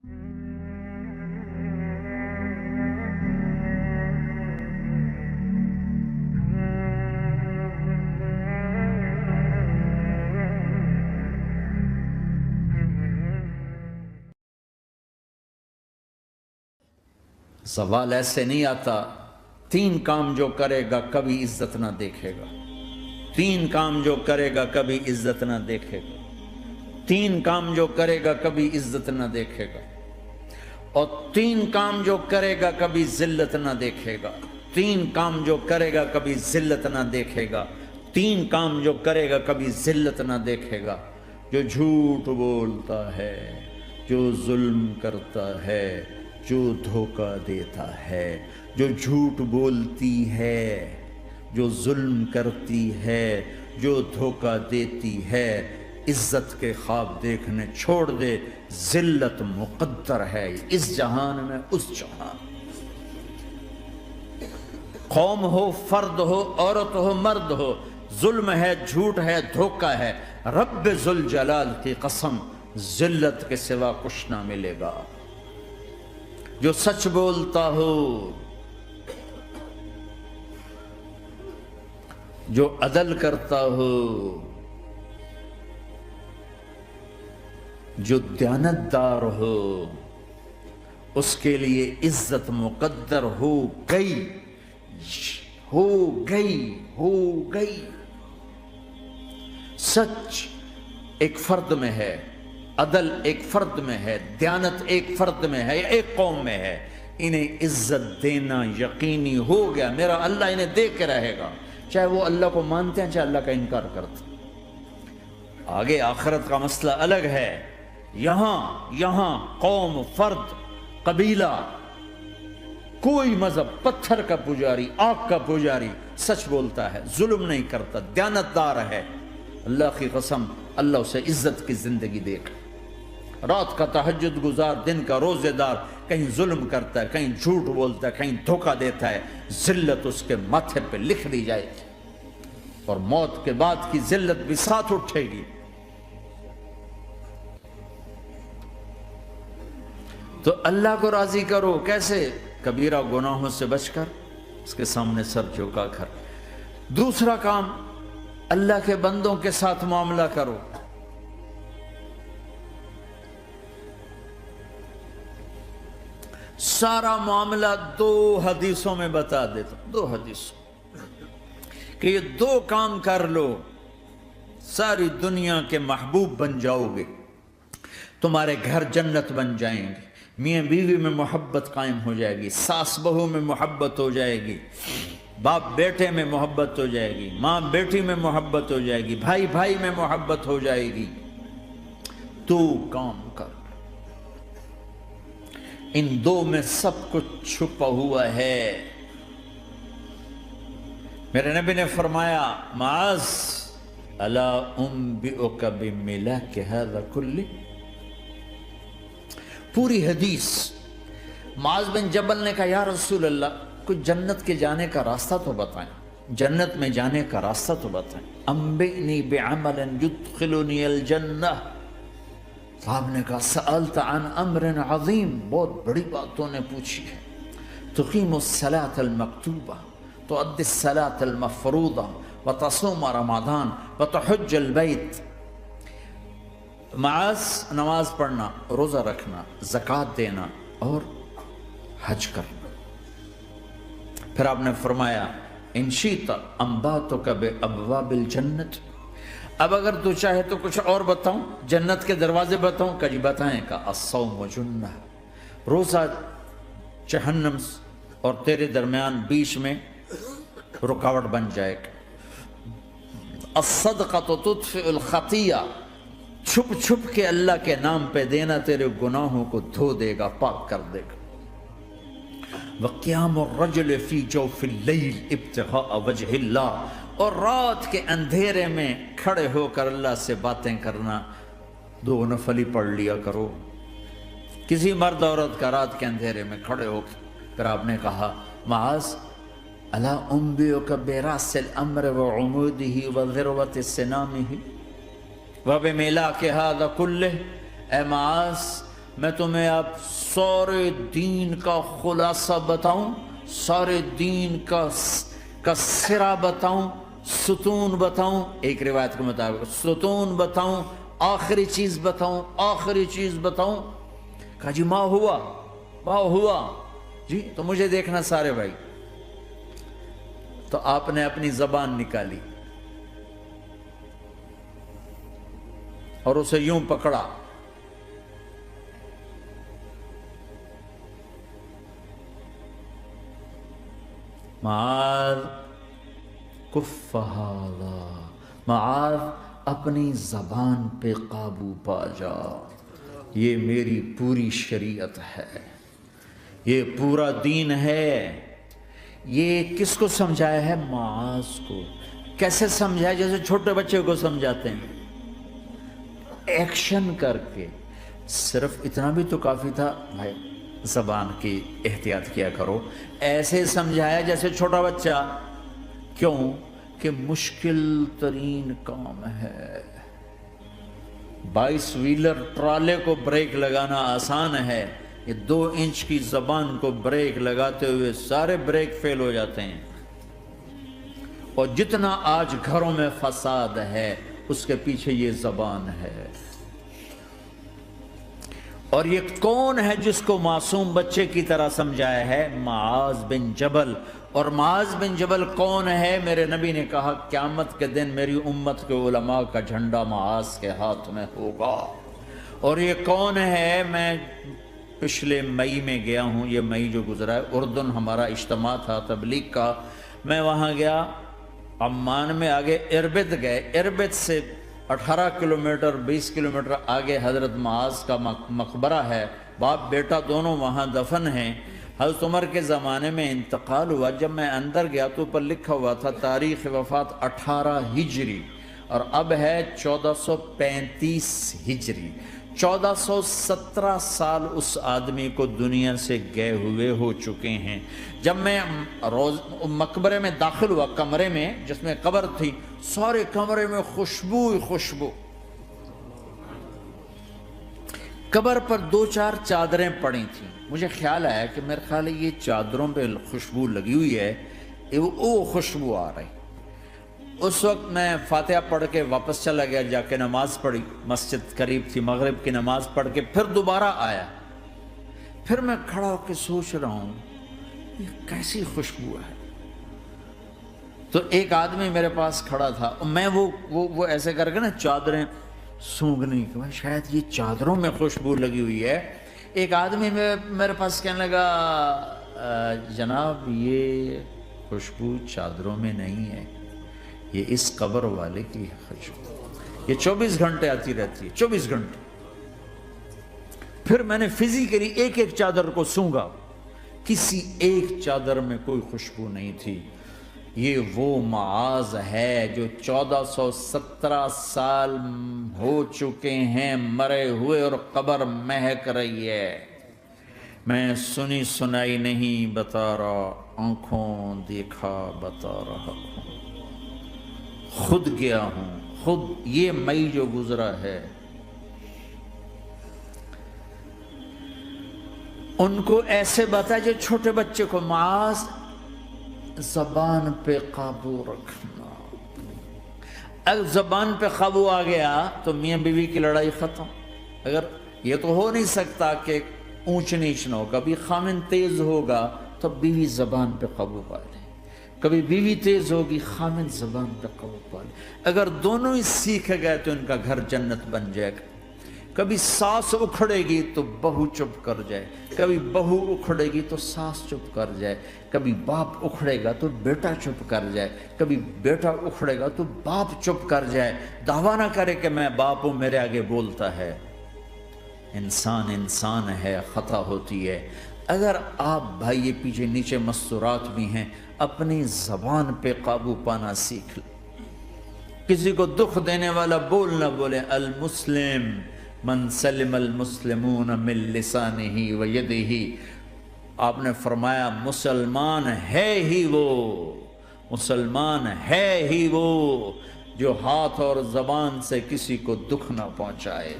زوال ایسے نہیں آتا، 3 کام جو کرے گا کبھی عزت نہ دیکھے گا، 3 کام جو کرے گا کبھی عزت نہ دیکھے گا، 3 کام جو کرے گا کبھی عزت نہ دیکھے گا، اور 3 کام جو کرے گا کبھی ذلت نہ دیکھے گا، 3 کام جو کرے گا کبھی ذلت نہ دیکھے گا، 3 کام جو کرے گا کبھی ذلت نہ دیکھے گا۔ جو جھوٹ بولتا ہے، جو ظلم کرتا ہے، جو دھوکہ دیتا ہے، جو جھوٹ بولتی ہے، جو ظلم کرتی ہے، جو دھوکہ دیتی ہے، عزت کے خواب دیکھنے چھوڑ دے، ذلت مقدر ہے اس جہان میں اس جہان۔ قوم ہو، فرد ہو، عورت ہو، مرد ہو، ظلم ہے، جھوٹ ہے، دھوکہ ہے، رب ذوالجلال کی قسم ذلت کے سوا کچھ نہ ملے گا۔ جو سچ بولتا ہو، جو عدل کرتا ہو، جو دیانتدار ہو، اس کے لیے عزت مقدر ہو گئی، ہو گئی، ہو گئی۔ سچ ایک فرد میں ہے، عدل ایک فرد میں ہے، دیانت ایک فرد میں ہے، ایک قوم میں ہے، انہیں عزت دینا یقینی ہو گیا، میرا اللہ انہیں دے کے رہے گا، چاہے وہ اللہ کو مانتے ہیں چاہے اللہ کا انکار کرتے ہیں۔ آگے آخرت کا مسئلہ الگ ہے، یہاں قوم، فرد، قبیلہ، کوئی مذہب، پتھر کا پجاری، آگ کا پجاری سچ بولتا ہے، ظلم نہیں کرتا، دیانتدار ہے، اللہ کی قسم اللہ اسے عزت کی زندگی دے گا۔ رات کا تہجد گزار، دن کا روزے دار، کہیں ظلم کرتا ہے، کہیں جھوٹ بولتا ہے، کہیں دھوکہ دیتا ہے، ذلت اس کے ماتھے پہ لکھ دی جائے گی، اور موت کے بعد کی ذلت بھی ساتھ اٹھے گی۔ تو اللہ کو راضی کرو، کیسے؟ کبیرہ گناہوں سے بچ کر، اس کے سامنے سر جھکا کر۔ دوسرا کام، اللہ کے بندوں کے ساتھ معاملہ کرو۔ سارا معاملہ 2 حدیثوں میں بتا دیتا ہوں، 2 حدیثوں، کہ یہ 2 کام کر لو، ساری دنیا کے محبوب بن جاؤ گے، تمہارے گھر جنت بن جائیں گے، میاں بیوی میں محبت قائم ہو جائے گی، ساس بہو میں محبت ہو جائے گی، باپ بیٹے میں محبت ہو جائے گی، ماں بیٹی میں محبت ہو جائے گی، بھائی بھائی میں محبت ہو جائے گی۔ 2 کام کر، ان 2 میں سب کچھ چھپا ہوا ہے۔ میرے نبی نے فرمایا، معاذ الا انبئک بملاک ھذا کلہ، پوری حدیث۔ معاذ بن جبل نے کہا، یا رسول اللہ، کچھ جنت کے جانے کا راستہ تو بتائیں، جنت میں جانے کا راستہ تو بتائیں۔ انبئنی بعمل یدخلنی الجنہ، صاحب نے کہا، سألت عن امر عظیم، بہت بڑی باتوں نے پوچھی ہے۔ تقیم الصلاة المکتوبہ، تؤدی الصلاة المفروضہ، وتصوم رمضان، وتحج البیت۔ معاذ، نماز پڑھنا، روزہ رکھنا، زکوٰۃ دینا اور حج کرنا۔ پھر آپ نے فرمایا، ان شئت انباتک بابواب الجنت، اب اگر تو چاہے تو کچھ اور بتاؤں، جنت کے دروازے بتاؤں؟ کہ جی بتائیں۔ کا الصوم جنہ، روزہ جہنم اور تیرے درمیان بیچ میں رکاوٹ بن جائے گا۔ الصدقۃ تطفئ الخطیہ، چھپ چھپ کے اللہ کے نام پہ دینا تیرے گناہوں کو دھو دے گا، پاک کر دے گا۔ وقیام الرجل فی جوف اللیل ابتغاء وجہ اللہ، اور رات کے اندھیرے میں کھڑے ہو کر اللہ سے باتیں کرنا، 2 نفل ہی پڑھ لیا کرو۔ کسی مرد عورت کا رات کے اندھیرے میں کھڑے ہو کے، پھر آپ نے کہا، معاذ الا انبئک براس الامر وعمودہ وذروۃ سنامہ وبملاک ھذا کلہ، اے معاذ میں تمہیں اب سارے دین کا خلاصہ بتاؤں، سارے دین کا سرا بتاؤں، ستون بتاؤں، ایک روایت کے مطابق ستون بتاؤں، آخری چیز بتاؤں، آخری چیز بتاؤں؟ کہا جی ما ہوا جی، تو مجھے دیکھنا سارے بھائی۔ تو آپ نے اپنی زبان نکالی اور اسے یوں پکڑا، معاذ کف ھذا، معاذ اپنی زبان پہ قابو پا جا، یہ میری پوری شریعت ہے، یہ پورا دین ہے۔ یہ کس کو سمجھایا ہے؟ معاذ کو۔ کیسے سمجھایا؟ جیسے چھوٹے بچے کو سمجھاتے ہیں، ایکشن کر کے۔ صرف اتنا بھی تو کافی تھا، بھائی زبان کی احتیاط کیا کرو۔ ایسے سمجھایا جیسے چھوٹا بچہ۔ کیوں؟ کہ مشکل ترین کام ہے۔ 22 ویلر ٹرالے کو بریک لگانا آسان ہے، یہ 2 انچ کی زبان کو بریک لگاتے ہوئے سارے بریک فیل ہو جاتے ہیں۔ اور جتنا آج گھروں میں فساد ہے اس کے پیچھے یہ زبان ہے۔ اور یہ کون ہے جس کو معصوم بچے کی طرح سمجھایا ہے؟ معاذ بن جبل۔ اور معاذ بن جبل کون ہے؟ میرے نبی نے کہا قیامت کے دن میری امت کے علماء کا جھنڈا معاذ کے ہاتھ میں ہوگا۔ اور یہ کون ہے؟ میں پچھلے مئی میں گیا ہوں، یہ مئی جو گزرا ہے، اردن ہمارا اجتماع تھا تبلیغ کا، میں وہاں گیا۔ عمان میں آگے اربد گئے، اربد سے 18 کلومیٹر 20 کلومیٹر آگے حضرت معاذ کا مقبرہ ہے، باپ بیٹا دونوں وہاں دفن ہیں۔ حضرت عمر کے زمانے میں انتقال ہوا۔ جب میں اندر گیا تو اوپر لکھا ہوا تھا تاریخ وفات 18 ہجری، اور اب ہے 1435 ہجری۔ 1417 سال اس آدمی کو دنیا سے گئے ہوئے ہو چکے ہیں۔ جب میں مقبرے میں داخل ہوا، کمرے میں جس میں قبر تھی، سارے کمرے میں خوشبو ہی خوشبو۔ قبر پر 2-4 چادریں پڑی تھیں۔ مجھے خیال آیا کہ میرے خیال ہے یہ چادروں پہ خوشبو لگی ہوئی ہے، وہ خوشبو آ رہی۔ اس وقت میں فاتحہ پڑھ کے واپس چلا گیا، جا کے نماز پڑھی، مسجد قریب تھی، مغرب کی نماز پڑھ کے پھر دوبارہ آیا۔ پھر میں کھڑا ہو کے سوچ رہا ہوں یہ کیسی خوشبو ہے۔ تو ایک آدمی میرے پاس کھڑا تھا، میں وہ ایسے کر کے نا چادریں سونگنے کی، شاید یہ چادروں میں خوشبو لگی ہوئی ہے۔ ایک آدمی میرے پاس کہنے لگا جناب یہ خوشبو چادروں میں نہیں ہے، یہ اس قبر والے کی خوشبو، یہ 24 گھنٹے آتی رہتی ہے، 24 گھنٹے۔ پھر میں نے فزیکلی ایک ایک چادر کو سونگا، کسی ایک چادر میں کوئی خوشبو نہیں تھی۔ یہ وہ معاذ ہے جو 1417 سال ہو چکے ہیں مرے ہوئے، اور قبر مہک رہی ہے۔ میں سنی سنائی نہیں بتا رہا، آنکھوں دیکھا بتا رہا ہوں، خود گیا ہوں، خود یہ مئی جو گزرا ہے۔ ان کو ایسے بتا جو چھوٹے بچے کو، معاذ زبان پہ قابو رکھنا۔ اگر زبان پہ قابو آ گیا تو میاں بیوی کی لڑائی ختم۔ اگر یہ تو ہو نہیں سکتا کہ اونچ نیچ نہ ہو، کبھی خامن تیز ہوگا تو بیوی زبان پہ قابو پا لے، کبھی بیوی تیز ہوگی خامن زبان پہ قابو پا لے۔ اگر دونوں ہی سیکھ گئے تو ان کا گھر جنت بن جائے گا۔ کبھی ساس اکھڑے گی تو بہو چپ کر جائے، کبھی بہو اکھڑے گی تو ساس چپ کر جائے، کبھی باپ اکھڑے گا تو بیٹا چپ کر جائے، کبھی بیٹا اکھڑے گا تو باپ چپ کر جائے۔ دعویٰ نہ کرے کہ میں باپ ہوں، میرے آگے بولتا ہے۔ انسان انسان ہے، خطا ہوتی ہے۔ اگر آپ بھائی یہ پیچھے نیچے مستورات بھی ہیں، اپنی زبان پہ قابو پانا سیکھ لیں۔ کسی کو دکھ دینے والا بول نہ بولے۔ المسلم من سلم المسلمون من لسانہ و یدہ۔ آپ نے فرمایا مسلمان ہے ہی وہ، مسلمان ہے ہی وہ جو ہاتھ اور زبان سے کسی کو دکھ نہ پہنچائے۔